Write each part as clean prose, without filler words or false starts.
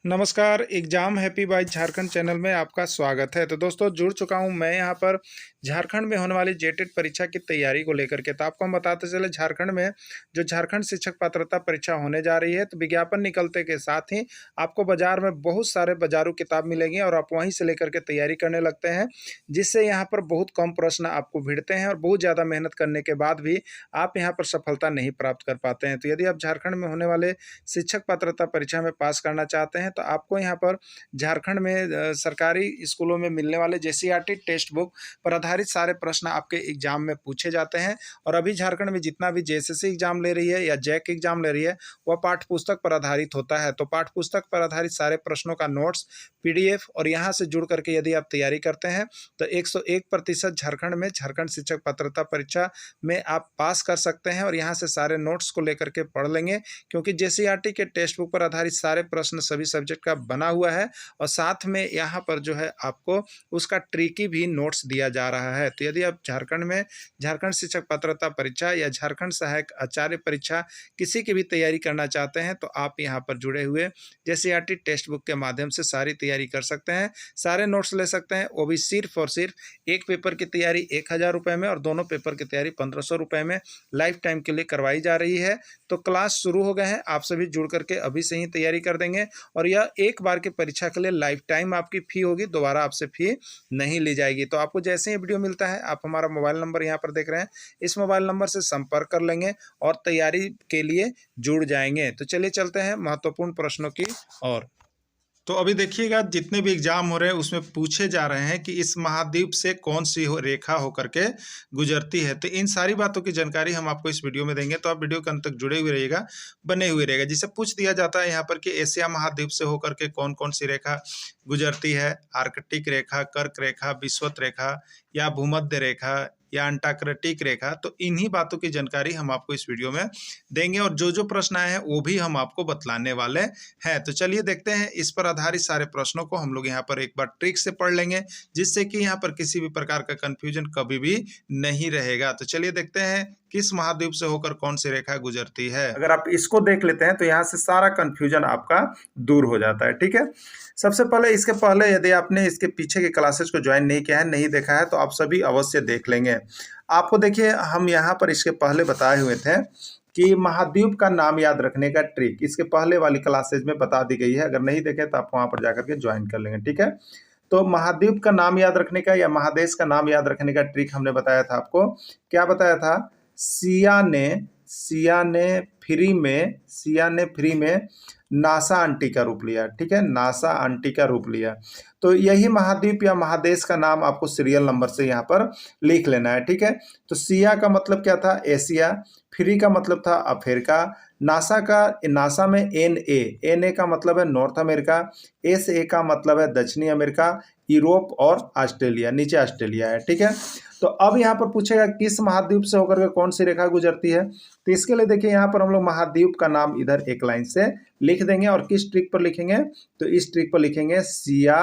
नमस्कार, exam happy by Jharkhand channel में आपका स्वागत है। तो दोस्तों जुड़ चुका हूं मैं यहाँ पर झारखंड में होने वाली जेटेट परीक्षा की तैयारी को लेकर के। तो आपको हम बताते चले झारखंड में जो झारखंड शिक्षक पात्रता परीक्षा होने जा रही है, तो विज्ञापन निकलते के साथ ही आपको बाजार में बहुत सारे बाजारू किताब मिलेंगी और आप वहीं से लेकर के तैयारी करने लगते हैं, जिससे यहाँ पर बहुत कम प्रश्न आपको भिड़ते हैं और बहुत ज़्यादा मेहनत करने के बाद भी आप यहाँ पर सफलता नहीं प्राप्त कर पाते हैं। तो यदि आप झारखंड में होने वाले शिक्षक पात्रता परीक्षा में पास करना चाहते हैं, तो आपको यहाँ पर झारखंड में सरकारी स्कूलों में मिलने वाले जेसीईआरटी टेक्स्ट बुक पर आधारित सारे प्रश्न आपके एग्जाम में पूछे जाते हैं। और अभी झारखंड में जितना भी जेएसएससी एग्जाम ले रही है या जैक एग्जाम ले रही है, वह पाठ्य पुस्तक पर आधारित होता है। तो पाठ्य पुस्तक पर आधारित सारे प्रश्नों का नोट्स, पीडीएफ और यहाँ से जुड़ करके यदि आप तैयारी करते हैं तो 101% झारखंड में झारखंड शिक्षक पात्रता परीक्षा में आप पास कर सकते हैं। और यहाँ से सारे नोट्स को लेकर के पढ़ लेंगे, क्योंकि जेसीईआरटी के टेक्स्ट बुक पर आधारित सारे प्रश्न सभी सब्जेक्ट का बना हुआ है और साथ में यहाँ पर जो है आपको उसका ट्रिकी भी नोट्स दिया जा रहा है। तो यदि आप झारखंड में झारखंड शिक्षक पात्रता परीक्षा या झारखंड सहायक आचार्य परीक्षा किसी की भी तैयारी करना चाहते हैं, तो आप यहाँ पर जुड़े हुए जेसीईआरटी टेक्स्ट बुक के माध्यम से सारी तैयारी कर सकते हैं, सारे नोट्स ले सकते हैं। वो भी सिर्फ और सिर्फ एक पेपर की तैयारी 1000 रुपये में और दोनों पेपर की तैयारी 1500 रुपये में लाइफ टाइम के लिए करवाई जा रही है। तो क्लास शुरू हो गए हैं, आप सभी जुड़ करके अभी से ही तैयारी कर देंगे और यह एक बार की परीक्षा के लिए लाइफ टाइम आपकी फी होगी, दोबारा आपसे फी नहीं ली जाएगी। तो आपको जैसे ही वीडियो मिलता है, आप हमारा मोबाइल नंबर यहाँ पर देख रहे हैं, इस मोबाइल नंबर से संपर्क कर लेंगे और तैयारी के लिए जुड़ जाएंगे। तो चलिए चलते हैं महत्वपूर्ण प्रश्नों की ओर। तो अभी देखिएगा, जितने भी एग्जाम हो रहे हैं उसमें पूछे जा रहे हैं कि इस महाद्वीप से कौन सी रेखा होकर के गुजरती है। तो इन सारी बातों की जानकारी हम आपको इस वीडियो में देंगे, तो आप वीडियो के अंत तक जुड़े हुए रहिएगा, बने हुए रहेगा। जिसे पूछ दिया जाता है यहाँ पर कि एशिया महाद्वीप से होकर के कौन कौन सी रेखा गुजरती है, आर्कटिक रेखा, कर्क रेखा, विषुवत रेखा या भूमध्य रेखा या अंटार्कटिक रेखा। तो इन्हीं बातों की जानकारी हम आपको इस वीडियो में देंगे और जो जो प्रश्न आए हैं वो भी हम आपको बतलाने वाले हैं। तो चलिए देखते हैं, इस पर आधारित सारे प्रश्नों को हम लोग यहाँ पर एक बार ट्रिक से पढ़ लेंगे, जिससे कि यहाँ पर किसी भी प्रकार का कंफ्यूजन कभी भी नहीं रहेगा। तो चलिए देखते हैं किस महाद्वीप से होकर कौन सी रेखा गुजरती है। अगर आप इसको देख लेते हैं तो यहाँ से सारा कंफ्यूजन आपका दूर हो जाता है। ठीक है, सबसे पहले इसके पहले यदि आपने इसके पीछे के क्लासेस को ज्वाइन नहीं किया है, नहीं देखा है, तो आप सभी अवश्य देख लेंगे। आपको देखिए, हम यहाँ पर इसके पहले बताए हुए थे कि महाद्वीप का नाम याद रखने का ट्रिक इसके पहले वाली क्लासेज में बता दी गई है। अगर नहीं देखे तो आप वहां पर जाकर के ज्वाइन कर लेंगे। ठीक है, तो महाद्वीप का नाम याद रखने का या महादेश का नाम याद रखने का ट्रिक हमने बताया था आपको। क्या बताया था? सिया ने फ्री में नासा आंटी का रूप लिया। ठीक है, नासा आंटी का रूप लिया। तो यही महाद्वीप या महादेश का नाम आपको सीरियल नंबर से यहाँ पर लिख लेना है। ठीक है, तो सिया का मतलब क्या था? एशिया। फ्री का मतलब था अफ्रीका। नासा में एन ए का मतलब है नॉर्थ अमेरिका। एस ए का मतलब है दक्षिणी अमेरिका, यूरोप और ऑस्ट्रेलिया, नीचे ऑस्ट्रेलिया है। ठीक है, तो अब यहाँ पर पूछेगा किस महाद्वीप से होकर के कौन सी रेखा गुजरती है। तो इसके लिए देखिए, यहाँ पर हम लोग महाद्वीप का नाम इधर एक लाइन से लिख देंगे और किस ट्रिक पर लिखेंगे? तो इस ट्रिक पर लिखेंगे सिया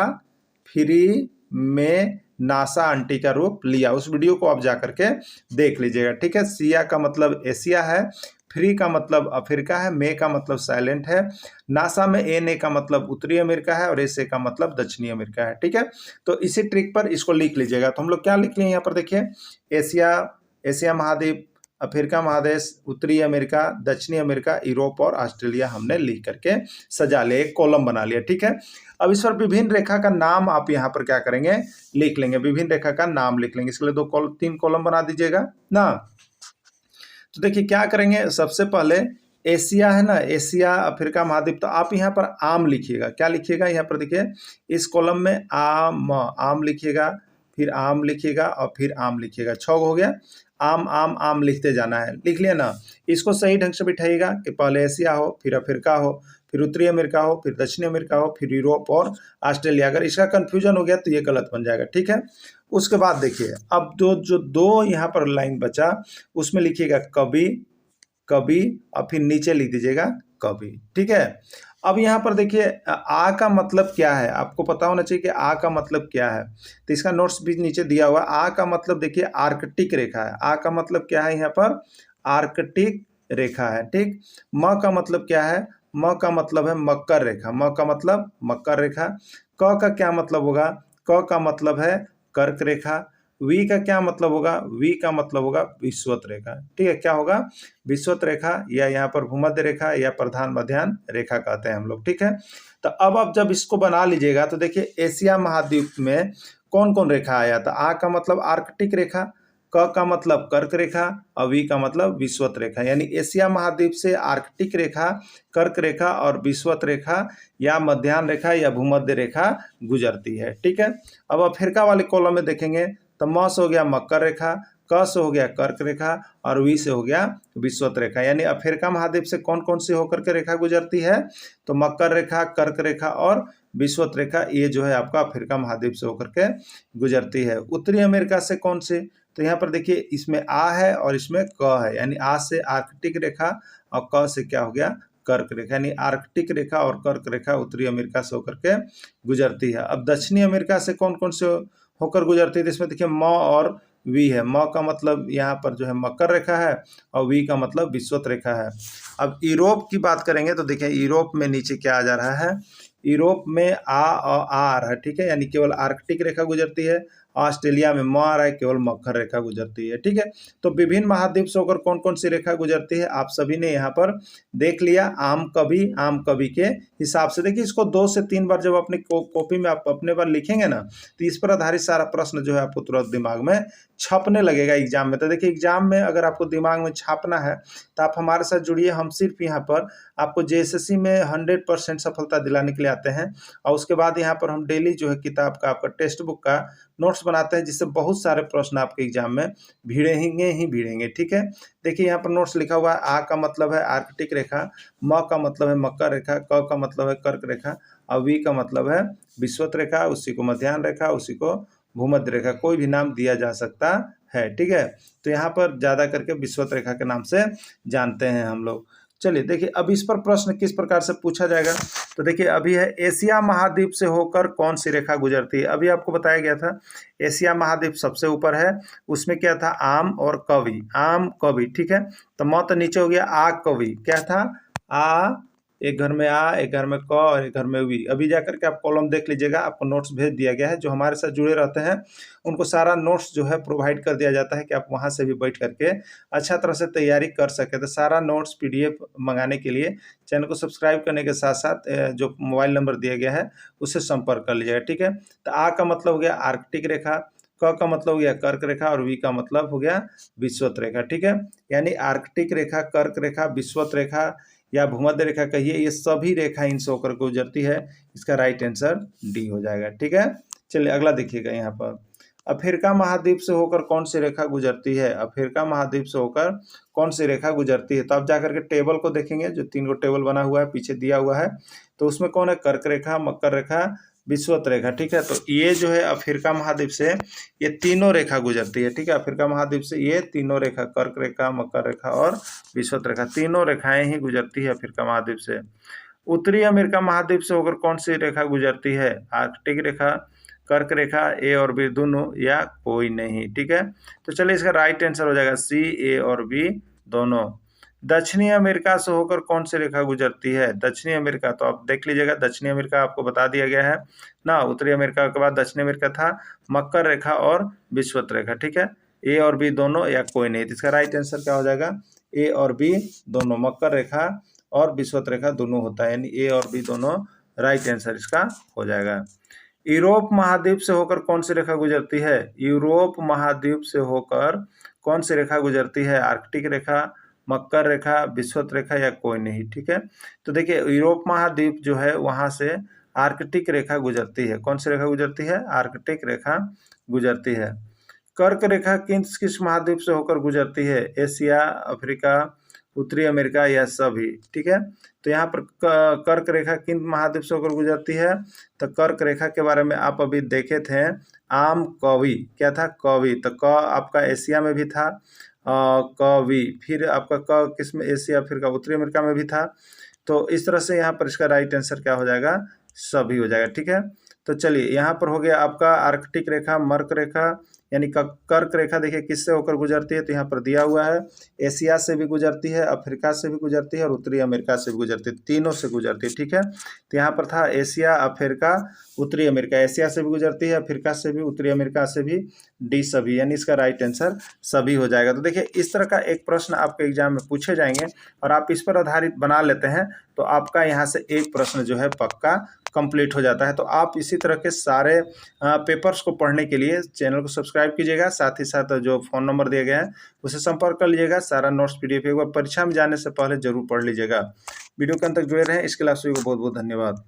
फ्री में नासा आंटी का रूप लिया। उस वीडियो को आप जाकर के देख लीजिएगा। ठीक है, सिया का मतलब एशिया है, फ्री का मतलब अफ्रीका है, मे का मतलब साइलेंट है, नासा में एन ए का मतलब उत्तरी अमेरिका है और एस ए का मतलब दक्षिणी अमेरिका है। ठीक है, तो इसी ट्रिक पर इसको लिख लीजिएगा। तो हम लोग क्या लिख लिए यहाँ पर देखिए, एशिया महाद्वीप, अफ्रीका महादेश, उत्तरी अमेरिका, दक्षिणी अमेरिका, यूरोप और ऑस्ट्रेलिया हमने लिख करके सजा लिया, एक कॉलम बना लिया। ठीक है, अब इस पर विभिन्न रेखा का नाम आप यहाँ पर क्या करेंगे? लिख लेंगे, विभिन्न रेखा का नाम लिख लेंगे। इसके लिए 3 कॉलम बना दीजिएगा ना। तो देखिए क्या करेंगे, सबसे पहले एशिया है ना, एशिया अफ्रीका महाद्वीप, तो आप यहाँ पर आम लिखिएगा। क्या लिखिएगा? यहाँ पर देखिए इस कॉलम में आम लिखिएगा, फिर आम लिखिएगा और फिर आम लिखिएगा। 6 हो गया। आम आम आम लिखते जाना है, लिख लिया ना। इसको सही ढंग से बिठाइएगा कि पहले एशिया हो, फिर अफ्रीका हो, फिर उत्तरी अमेरिका हो, फिर दक्षिणी अमेरिका हो, फिर यूरोप और ऑस्ट्रेलिया। अगर इसका कंफ्यूजन हो गया तो ये गलत बन जाएगा। ठीक है, उसके बाद देखिए, अब जो दो यहाँ पर लाइन बचा उसमें लिखिएगा कभी और फिर नीचे लिख दीजिएगा कभी। ठीक है, अब यहाँ पर देखिए आ का मतलब क्या है, आपको पता होना चाहिए कि आ का मतलब क्या है। तो इसका नोट्स भी नीचे दिया हुआ। आ का मतलब देखिए आर्कटिक रेखा है। आ का मतलब क्या है? यहाँ पर आर्कटिक रेखा है। ठीक, म का मतलब क्या है? म का मतलब है मकर रेखा, म का मतलब मकर रेखा। क का क्या मतलब होगा, क का मतलब है कर्क रेखा। वी का क्या मतलब होगा, वी का मतलब होगा विषुवत रेखा। ठीक है, क्या होगा, विषुवत रेखा, या यहाँ पर भूमध्य रेखा या प्रधान मध्याह्न रेखा कहते हैं हम लोग। ठीक है, तो अब आप जब इसको बना लीजिएगा तो देखिए एशिया महाद्वीप में कौन कौन रेखा आया था। आ का मतलब आर्कटिक रेखा, क का मतलब कर्क रेखा और वी का मतलब विषुवत रेखा। यानी एशिया महाद्वीप से आर्कटिक रेखा, कर्क रेखा और विषुवत रेखा या मध्याह्न रेखा या भूमध्य रेखा गुजरती है। ठीक है, अब अफ्रीका वाले कॉलम में देखेंगे तो म से हो गया मकर रेखा, क से हो गया कर्क रेखा और वी से हो गया विषुवत रेखा। यानी अफ्रीका महाद्वीप से कौन कौन सी होकर के रेखा गुजरती है, तो मकर रेखा, कर्क रेखा और विषुवत रेखा, ये जो है आपका अफ्रीका महाद्वीप से होकर के गुजरती है। उत्तरी अमेरिका से कौन से, तो यहाँ पर देखिए इसमें आ है और इसमें क है, यानी आ से आर्कटिक रेखा और क से क्या हो गया, कर्क रेखा। यानी आर्कटिक रेखा और कर्क रेखा उत्तरी अमेरिका से होकर के गुजरती है। अब दक्षिणी अमेरिका से कौन कौन से होकर गुजरती है, तो इसमें देखिए म और वी है। म का मतलब यहाँ पर जो है मकर रेखा है और वी का मतलब विषुवत रेखा है। अब यूरोप की बात करेंगे तो देखिए यूरोप में नीचे क्या आ जा रहा है, यूरोप में आ और आ रहा है। ठीक है, यानी केवल आर्कटिक रेखा गुजरती है। ऑस्ट्रेलिया में म आ रहा है, केवल मकर रेखा गुजरती है। ठीक है, तो विभिन्न महाद्वीप से होकर कौन कौन सी रेखा गुजरती है आप सभी ने यहाँ पर देख लिया। आम कवि के हिसाब से देखिए इसको 2 से 3 बार जब अपनी कॉपी में आप अपने बार लिखेंगे ना, तो इस पर आधारित सारा प्रश्न जो है आपको तुरंत दिमाग में छपने लगेगा एग्जाम में। तो देखिए एग्जाम में अगर आपको दिमाग में छापना है तो आप हमारे साथ जुड़िए। हम सिर्फ यहाँ पर आपको जेएसएससी में 100% सफलता दिलाने के लिए आते हैं और उसके बाद यहाँ पर हम डेली जो है किताब का आपका टेक्स्ट बुक का नोट्स बनाते हैं, जिससे बहुत सारे प्रश्न आपके एग्जाम में भिड़ेंगे ही भिड़ेंगे। ठीक है, देखिए यहाँ पर नोट्स लिखा हुआ है। आ का मतलब है आर्कटिक रेखा, म का मतलब है मकर रेखा, क का मतलब है कर्क रेखा और वी का मतलब है विषुवत रेखा, उसी को मध्याह्न रेखा, उसी को भूमध्य रेखा, कोई भी नाम दिया जा सकता है। ठीक है, तो यहाँ पर ज्यादा करके विषुवत रेखा के नाम से जानते हैं हम लोग। चलिए देखिए अब इस पर प्रश्न किस प्रकार से पूछा जाएगा, तो देखिए अभी है एशिया महाद्वीप से होकर कौन सी रेखा गुजरती है। अभी आपको बताया गया था एशिया महाद्वीप सबसे ऊपर है, उसमें क्या था, आम और कवि, आम कवि। ठीक है, तो म तो नीचे हो गया आ कवि, क्या था, आ, एक घर में आ, एक घर में क और एक घर में वी। अभी जाकर के आप कॉलम देख लीजिएगा, आपको नोट्स भेज दिया गया है। जो हमारे साथ जुड़े रहते हैं उनको सारा नोट्स जो है प्रोवाइड कर दिया जाता है कि आप वहां से भी बैठ करके अच्छा तरह से तैयारी कर सके। तो सारा नोट्स पीडीएफ मंगाने के लिए चैनल को सब्सक्राइब करने के साथ साथ जो मोबाइल नंबर दिया गया है उससे संपर्क कर लीजिएगा। ठीक है, तो आ का मतलब हो गया आर्कटिक रेखा, क का मतलब हो गया कर्क रेखा और वी का मतलब हो गया विषुवत रेखा। ठीक है, यानी आर्कटिक रेखा, कर्क रेखा, विषुवत रेखा या भूमध्य रेखा कहिए, ये सभी रेखा इनसे होकर गुजरती है। इसका राइट आंसर डी हो जाएगा। ठीक है, चलिए अगला देखिएगा। यहाँ पर अफ्रीका महाद्वीप से होकर कौन सी रेखा गुजरती है, अफ्रीका महाद्वीप से होकर कौन सी रेखा गुजरती है। तो आप जाकर के टेबल को देखेंगे, जो 3 गो टेबल बना हुआ है पीछे दिया हुआ है, तो उसमें कौन है, कर्क रेखा, मकर रेखा, विषुवत रेखा। ठीक है, तो ये जो है अफ्रीका महाद्वीप से ये तीनों रेखा गुजरती है। ठीक है, अफ्रीका महाद्वीप से ये तीनों रेखा, कर्क रेखा, मकर रेखा और विषुवत रेखा, तीनों रेखाएं ही गुजरती है अफ्रीका महाद्वीप से। उत्तरी अमेरिका महाद्वीप से होकर कौन सी रेखा गुजरती है, आर्कटिक रेखा, कर्क रेखा, ए और बी दोनों या कोई नहीं। ठीक है, तो चलिए इसका राइट आंसर हो जाएगा सी, ए और बी दोनों। दक्षिणी अमेरिका से होकर कौन सी रेखा गुजरती है, दक्षिणी अमेरिका, तो आप देख लीजिएगा दक्षिणी अमेरिका आपको बता दिया गया है ना। उत्तरी अमेरिका के बाद दक्षिणी अमेरिका था मकर रेखा और विषुवत रेखा। ठीक है, ए और बी दोनों या कोई नहीं, तो इसका राइट आंसर क्या हो जाएगा, ए और बी दोनों, मकर रेखा और विषुवत रेखा दोनों होता है, यानी ए और बी दोनों राइट आंसर इसका हो जाएगा। यूरोप महाद्वीप से होकर कौन सी रेखा गुजरती है, यूरोप महाद्वीप से होकर कौन सी रेखा गुजरती है, आर्कटिक रेखा, मकर रेखा, विषुवत रेखा या कोई नहीं। ठीक है, तो देखिए यूरोप महाद्वीप जो है वहां से आर्कटिक रेखा गुजरती है। कौन सी रेखा गुजरती है, आर्कटिक रेखा गुजरती है। कर्क रेखा किस किस महाद्वीप से होकर गुजरती है, एशिया, अफ्रीका, उत्तरी अमेरिका या सभी। ठीक है, तो यहाँ पर कर्क रेखा किन महाद्वीप से होकर गुजरती है, तो कर्क रेखा के बारे में आप अभी देखे थे, आम कवि, क्या था, कवि, तो क आपका एशिया में भी था, कवि, फिर आपका क किस में, एशिया, अफ्रीका, उत्तरी अमेरिका में भी था। तो इस तरह से यहाँ पर इसका राइट आंसर क्या हो जाएगा, सभी हो जाएगा। ठीक है, तो चलिए यहाँ पर हो गया आपका आर्कटिक रेखा, मर्क रेखा यानी कर्क रेखा देखिए किससे होकर गुजरती है, तो यहाँ पर दिया हुआ है एशिया से भी गुजरती है, अफ्रीका से भी गुजरती है और उत्तरी अमेरिका से भी गुजरती है, तीनों से गुजरती है। ठीक है, तो यहाँ पर था एशिया, अफ्रीका, उत्तरी अमेरिका। एशिया से भी गुजरती है, अफ्रीका से भी, उत्तरी अमेरिका से भी, डी सभी, यानी इसका राइट आंसर सभी हो जाएगा। तो देखिए इस तरह का एक प्रश्न आपके एग्जाम में पूछे जाएंगे और आप इस पर आधारित बना लेते हैं तो आपका यहाँ से एक प्रश्न जो है पक्का कंप्लीट हो जाता है। तो आप इसी तरह के सारे पेपर्स को पढ़ने के लिए चैनल को सब्सक्राइब कीजिएगा, साथ ही साथ जो फ़ोन नंबर दिए गए हैं उसे संपर्क कर लीजिएगा। सारा नोट्स PDF एक बार परीक्षा में जाने से पहले जरूर पढ़ लीजिएगा। वीडियो के अंत तक जुड़े रहें, इसके लिए आप सभी को बहुत बहुत धन्यवाद।